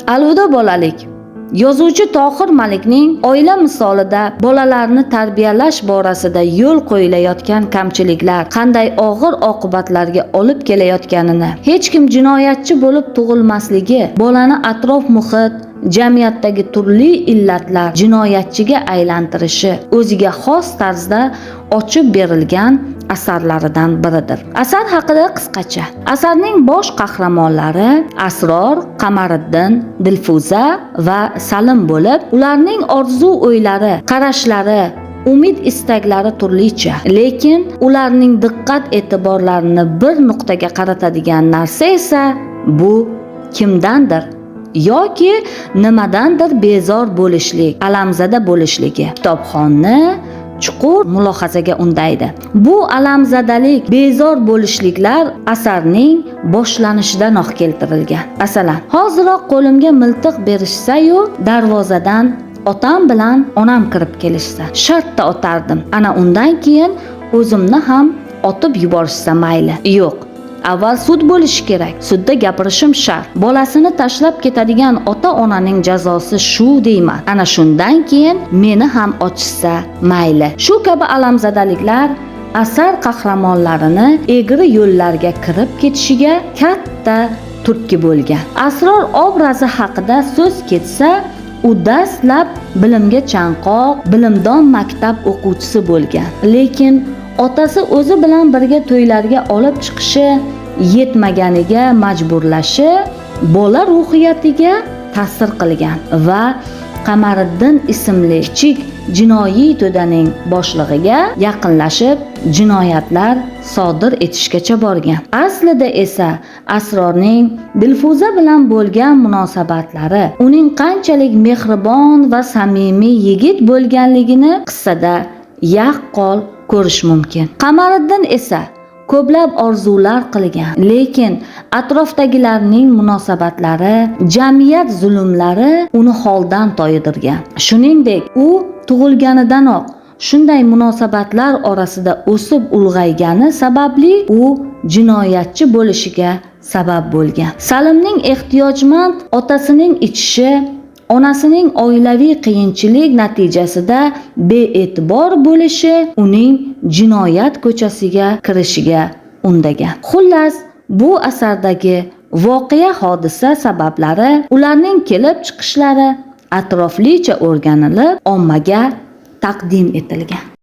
Alvido bolalik. Yozuvchi Tohir Malikning oila misolida bolalarni tarbiyalash borasida yo'l qo'yilayotgan kamchiliklar qanday og'ir oqibatlarga olib kelayotganini, hech kim jinoyatchi bo'lib tug'ilmasligi, bolani atrof muhit, jamiyatdagi turli illatlar jinoyatchiga aylantirishi o'ziga xos tarzda ochib berilgan asarlaridan biridir. Asar haqida qisqacha. Asarning bosh qahramonlari Asror, Qamariddin, Dilfuza va Salim bo'lib, ularning orzu-o'ylari, qarashlari, umid istaklari turlicha, lekin ularning diqqat e'tiborlarini bir nuqtaga qaratadigan narsa esa bu kimdandir yoki nimadandir bezor bo'lishlik, alamzada bo'lishligi kitobxonni chuqur mulohazaga undaydi. Bu alamzadalik, bezor bo'lishliklar asarning boshlanishidan keltirilgan. Masalan, hoziroq qo'limga miltiq berishsa-yu, darvozadan otam bilan onam kirib kelishsa, shartta otardim. Ana undan keyin o'zimni ham otib yuborishsa mayli. Yo'q. Avval sud bo'lishi kerak. Sudda gapirishim shart. Bolasini tashlab ketadigan ota-onaning jazosi shu deyman. Ana shundan keyin meni ham ochishsa mayli. Shu kabi alamzadaliklar asar qahramonlarini egri yo'llarga kirib ketishiga katta turtki bo'lgan. Asror obrazi haqida so'z ketsa, u dastlab bilimga chanqoq, bilimdon maktab o'quvchisi bo'lgan. Lekin otasi o'zi bilan birga to'ylarga olib chiqishi, yetmaganiga majburlashi bola ruhiyatiga ta'sir qilgan va Qamariddin ismli kichik jinoiy to'daning boshlig'iga yaqinlashib jinoyatlar sodir etishgacha borgan. Aslida esa Asrorning Dilfuza bilan bo'lgan munosabatlari, uning qanchalik mehribon va samimiy yigit bo'lganligini qissada yaqqol ko'rish mumkin. Qamariddin esa ko'plab orzular qilgan, lekin atrofdagilarning munosabatlari, jamiyat zulmlari uni holdan toydirgan. Shuningdek, u tug'ilganidanoq shunday munosabatlar orasida o'sib ulg'aygani sababli u jinoyatchi bo'lishiga sabab bo'lgan. Salimning ehtiyojmand otasining ichishi, onasining oilaviy qiyinchilik natijasida bee'tibor bo'lishi uning jinoyat ko'chasiga kirishiga undagan. Xullas, bu asardagi voqea hodisa sabablari, ularning kelib chiqishlari atroflicha o'rganilib, ommaga taqdim etilgan.